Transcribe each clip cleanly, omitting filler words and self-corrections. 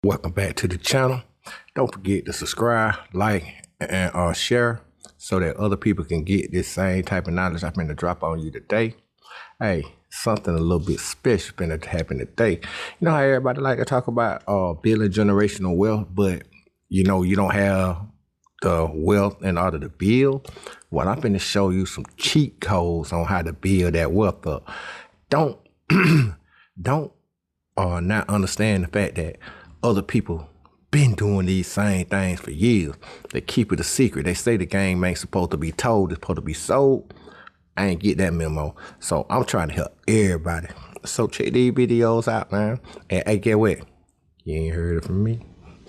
Welcome back to the channel. Don't forget to subscribe, like, and share so that other people can get this same type of knowledge I'm going to drop on you today. Hey, something a little bit special going to happen today. You know how everybody like to talk about building generational wealth, but you know you don't have the wealth in order to build? Well, I'm going to show you some cheat codes on how to build that wealth up. Don't not understand the fact that other people been doing these same things for years. They keep it a secret. They say the game ain't supposed to be told, it's supposed to be sold. I ain't get that memo. So I'm trying to help everybody. So check these videos out, man. And hey, get what? You ain't heard it from me.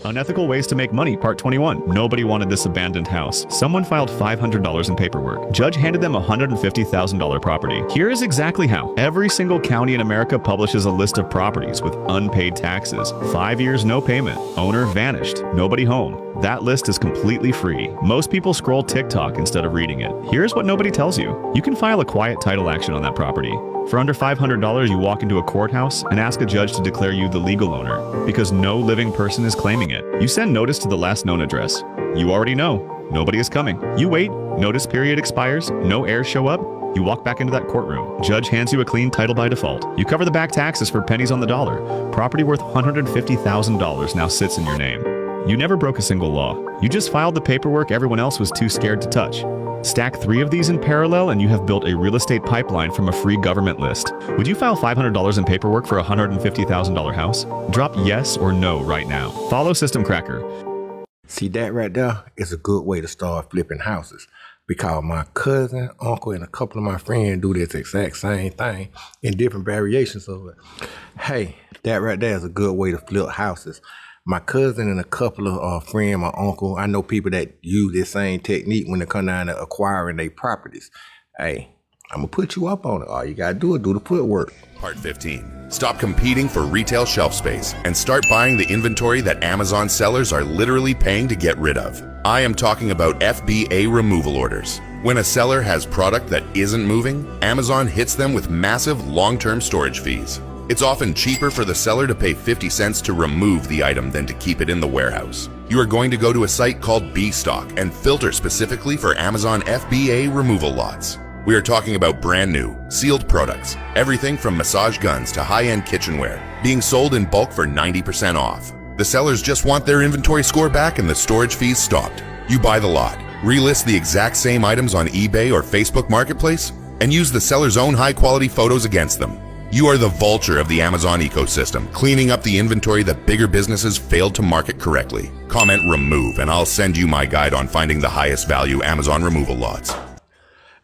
Unethical Ways to Make Money, Part 21. Nobody wanted this abandoned house. Someone filed $500 in paperwork. Judge handed them a $150,000 property. Here is exactly how. Every single county in America publishes a list of properties with unpaid taxes. 5 years, no payment. Owner vanished. Nobody home. That list is completely free. Most people scroll TikTok instead of reading it. Here's what nobody tells you. You can file a quiet title action on that property. For under $500, you walk into a courthouse and ask a judge to declare you the legal owner, because no living person is claiming it. You send notice to the last known address. You already know. Nobody is coming. You wait. Notice period expires. No heirs show up. You walk back into that courtroom. Judge hands you a clean title by default. You cover the back taxes for pennies on the dollar. Property worth $150,000 now sits in your name. You never broke a single law. You just filed the paperwork everyone else was too scared to touch. Stack 3 of these in parallel and you have built a real estate pipeline from a free government list. Would you file $500 in paperwork for a $150,000 house? Drop yes or no right now. Follow System Cracker. See, that right there is a good way to start flipping houses, because my cousin, uncle, and a couple of my friends do this exact same thing in different variations of it. Hey, that right there is a good way to flip houses. My cousin and a couple of friends, my uncle, I know people that use this same technique when they come down to acquiring their properties. Hey, I'm going to put you up on it. All you got to do is do the footwork. Part 15. Stop competing for retail shelf space and start buying the inventory that Amazon sellers are literally paying to get rid of. I am talking about FBA removal orders. When a seller has product that isn't moving, Amazon hits them with massive long-term storage fees. It's often cheaper for the seller to pay 50 cents to remove the item than to keep it in the warehouse. You are going to go to a site called B-Stock and filter specifically for Amazon FBA removal lots. We are talking about brand new, sealed products, everything from massage guns to high-end kitchenware, being sold in bulk for 90% off. The sellers just want their inventory score back and the storage fees stopped. You buy the lot, relist the exact same items on eBay or Facebook Marketplace, and use the seller's own high-quality photos against them. You are the vulture of the Amazon ecosystem, cleaning up the inventory that bigger businesses failed to market correctly. Comment remove and I'll send you my guide on finding the highest value Amazon removal lots.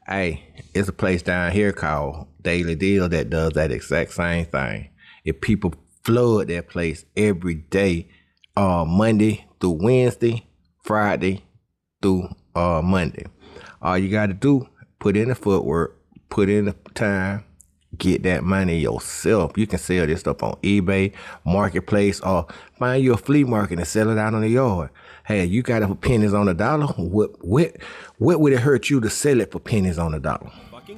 Hey, it's a place down here called Daily Deal that does that exact same thing. If people flood that place every day, Monday through Wednesday, Friday through Monday. All you got to do, put in the footwork, put in the time, get that money yourself. You can sell this stuff on eBay, Marketplace, or find you a flea market and sell it out on the yard. Hey, you got it for pennies on the dollar. What would it hurt you to sell it for pennies on the dollar?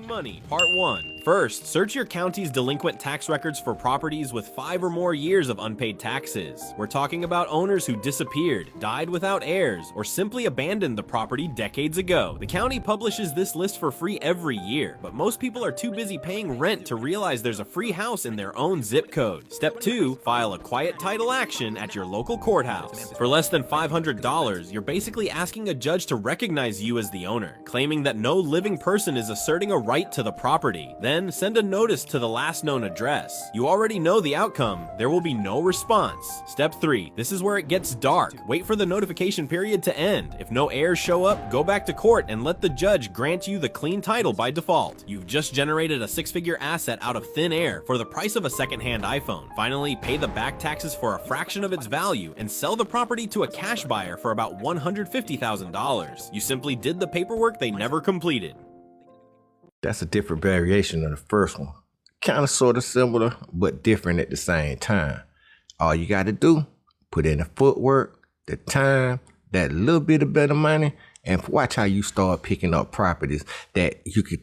Money, Part 1. First, search your county's delinquent tax records for properties with 5 or more years of unpaid taxes. We're talking about owners who disappeared, died without heirs, or simply abandoned the property decades ago. The county publishes this list for free every year, but most people are too busy paying rent to realize there's a free house in their own zip code. Step 2, file a quiet title action at your local courthouse. For less than $500, you're basically asking a judge to recognize you as the owner, claiming that no living person is asserting a right to the property. Then send a notice to the last known address. You already know the outcome. There will be no response. Step 3. This is where it gets dark. Wait for the notification period to end. If no heirs show up, go back to court and let the judge grant you the clean title by default. You've just generated a 6-figure asset out of thin air for the price of a second-hand iPhone. Finally, pay the back taxes for a fraction of its value and sell the property to a cash buyer for about $150,000. You simply did the paperwork they never completed. That's a different variation of the first one. Kind of sort of similar, but different at the same time. All you got to do, put in the footwork, the time, that little bit of better money, and watch how you start picking up properties that you could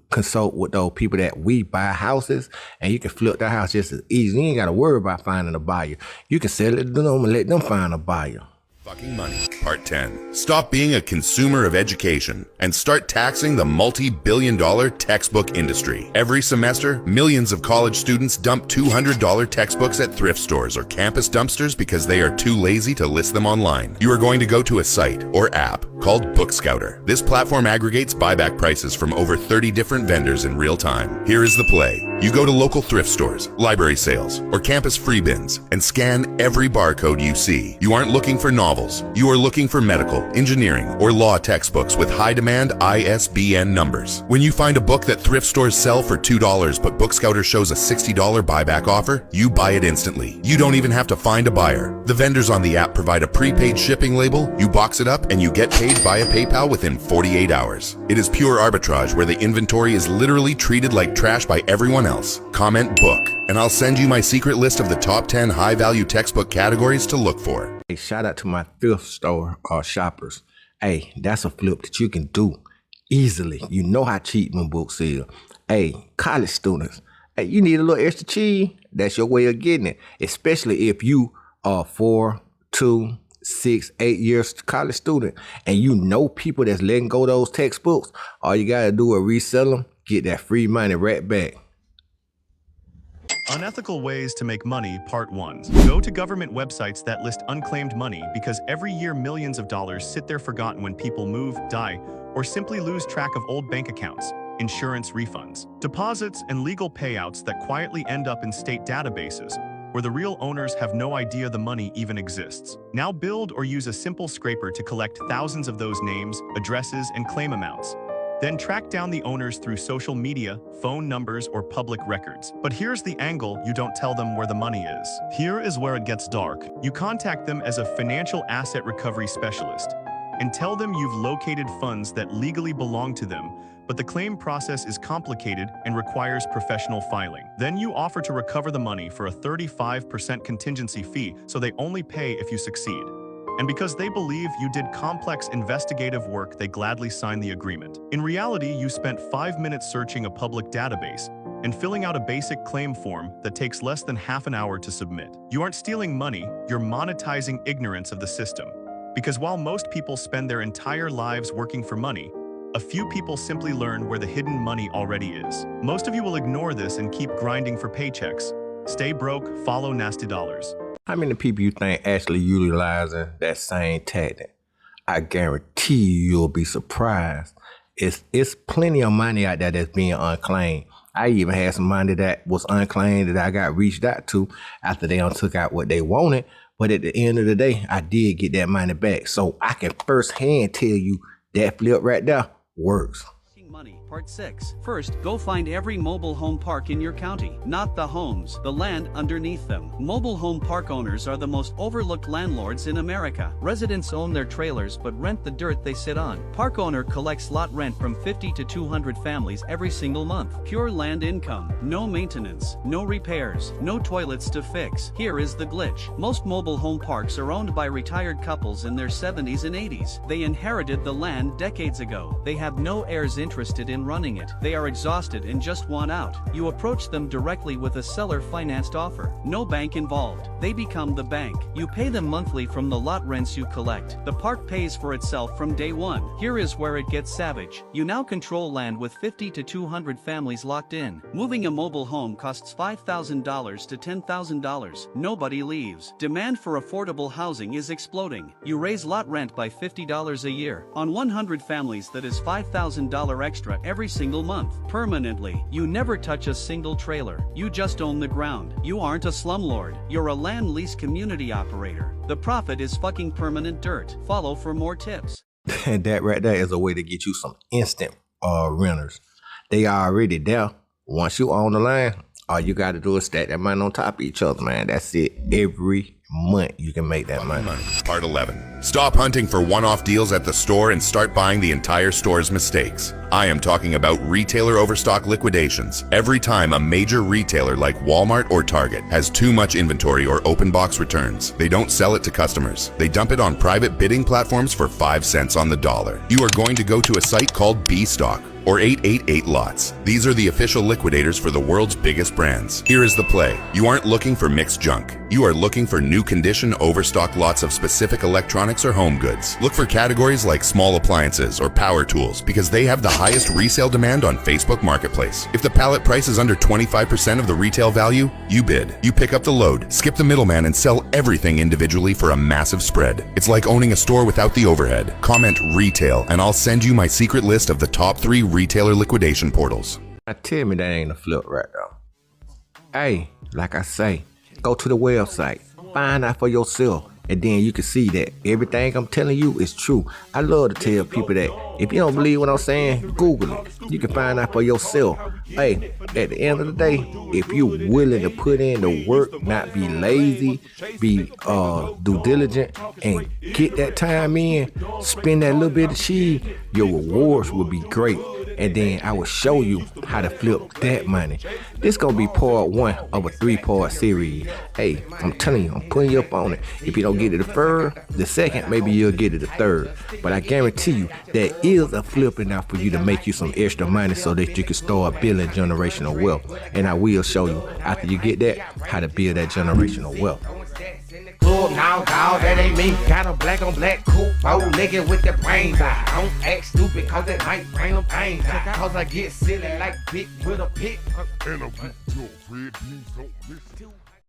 consult with those people that we buy houses, and you can flip that house just as easy. You ain't got to worry about finding a buyer. You can sell it to them and let them find a buyer. Fucking money. Part 10. Stop being a consumer of education and start taxing the multi-billion-dollar textbook industry. Every semester, millions of college students dump $200 textbooks at thrift stores or campus dumpsters because they are too lazy to list them online. You are going to go to a site or app called BookScouter. This platform aggregates buyback prices from over 30 different vendors in real time. Here is the play. You go to local thrift stores, library sales, or campus free bins and scan every barcode you see. You aren't looking for novels. You are looking for medical, engineering, or law textbooks with high-demand ISBN numbers. When you find a book that thrift stores sell for $2 but BookScouter shows a $60 buyback offer, you buy it instantly. You don't even have to find a buyer. The vendors on the app provide a prepaid shipping label, you box it up, and you get paid via PayPal within 48 hours. It is pure arbitrage where the inventory is literally treated like trash by everyone else. Comment book, and I'll send you my secret list of the top 10 high-value textbook categories to look for. Hey, shout out to my thrift store shoppers. Hey, that's a flip that you can do easily. You know how cheap my books is. Hey, college students. Hey, you need a little extra cheese. That's your way of getting it. Especially if you are 4, 2, 6, 8 years college student and you know people that's letting go those textbooks. All you gotta do is resell them, get that free money right back. Unethical Ways to Make Money, Part 1. Go to government websites that list unclaimed money because every year millions of dollars sit there forgotten when people move, die, or simply lose track of old bank accounts, insurance refunds, deposits, and legal payouts that quietly end up in state databases where the real owners have no idea the money even exists. Now build or use a simple scraper to collect thousands of those names, addresses, and claim amounts. Then track down the owners through social media, phone numbers, or public records. But here's the angle: you don't tell them where the money is. Here is where it gets dark. You contact them as a financial asset recovery specialist and tell them you've located funds that legally belong to them, but the claim process is complicated and requires professional filing. Then you offer to recover the money for a 35% contingency fee, so they only pay if you succeed. And because they believe you did complex investigative work, they gladly sign the agreement. In reality, you spent 5 minutes searching a public database and filling out a basic claim form that takes less than half an hour to submit. You aren't stealing money, you're monetizing ignorance of the system. Because while most people spend their entire lives working for money, a few people simply learn where the hidden money already is. Most of you will ignore this and keep grinding for paychecks. Stay broke, follow nasty dollars. How many people you think actually utilizing that same tactic? I guarantee you'll be surprised. It's plenty of money out there that's being unclaimed. I even had some money that was unclaimed that I got reached out to after they took out what they wanted. But at the end of the day, I did get that money back. So I can firsthand tell you that flip right there works. Money, Part 6. First, go find every mobile home park in your county. Not the homes, the land underneath them. Mobile home park owners are the most overlooked landlords in America. Residents own their trailers but rent the dirt they sit on. Park owner collects lot rent from 50 to 200 families every single month. Pure land income. No maintenance, no repairs, no toilets to fix. Here is the glitch. Most mobile home parks are owned by retired couples in their 70s and 80s. They inherited the land decades ago. They have no heirs interested in running it. They are exhausted and just want out. You approach them directly with a seller-financed offer. No bank involved. They become the bank. You pay them monthly from the lot rents you collect. The park pays for itself from day one. Here is where it gets savage. You now control land with 50 to 200 families locked in. Moving a mobile home costs $5,000 to $10,000. Nobody leaves. Demand for affordable housing is exploding. You raise lot rent by $50 a year. On 100 families, that is $5,000 extra every single month. Permanently. You never touch a single trailer. You just own the ground. You aren't a slumlord. You're a land lease community operator. The profit is fucking permanent dirt. Follow for more tips. And that right there is a way to get you some instant renters. They are already there. Once you own the land, all you got to do is stack that money on top of each other, man. That's it. Every month you can make that money. Part 11. Stop hunting for one-off deals at the store and start buying the entire store's mistakes. I am talking about retailer overstock liquidations. Every time a major retailer like Walmart or Target has too much inventory or open box returns, they don't sell it to customers. They dump it on private bidding platforms for 5 cents on the dollar. You are going to go to a site called B-Stock, or 888 lots. These are the official liquidators for the world's biggest brands. Here is the play. You aren't looking for mixed junk. You are looking for new condition, overstocked lots of specific electronics or home goods. Look for categories like small appliances or power tools because they have the highest resale demand on Facebook Marketplace. If the pallet price is under 25% of the retail value, you bid. You pick up the load, skip the middleman, and sell everything individually for a massive spread. It's like owning a store without the overhead. Comment retail and I'll send you my secret list of the top 3 retailer liquidation portals. Now tell me that ain't a flip right now. Hey, like I say, go to the website, find out for yourself, and then you can see that everything I'm telling you is true. I love to tell people that if you don't believe what I'm saying, Google it. You can find out for yourself. Hey, at the end of the day, if you're willing to put in the work, not be lazy, be due diligent, and get that time in, spend that little bit of cheese, your rewards will be great. And then I will show you how to flip that money. This gonna be part 1 of a 3-part series. Hey, I'm telling you, I'm putting you up on it. If you don't get it the second, maybe you'll get it the third. But I guarantee you, there is a flip enough for you to make you some extra money so that you can start building generational wealth. And I will show you, after you get that, how to build that generational wealth. Now, dog, that ain't me. Got a black on black coupe, bow-legged with the brains out. Don't act stupid, cause that might bring them pains out. Cause I get silly like Big with a pick. And a big red beans don't miss.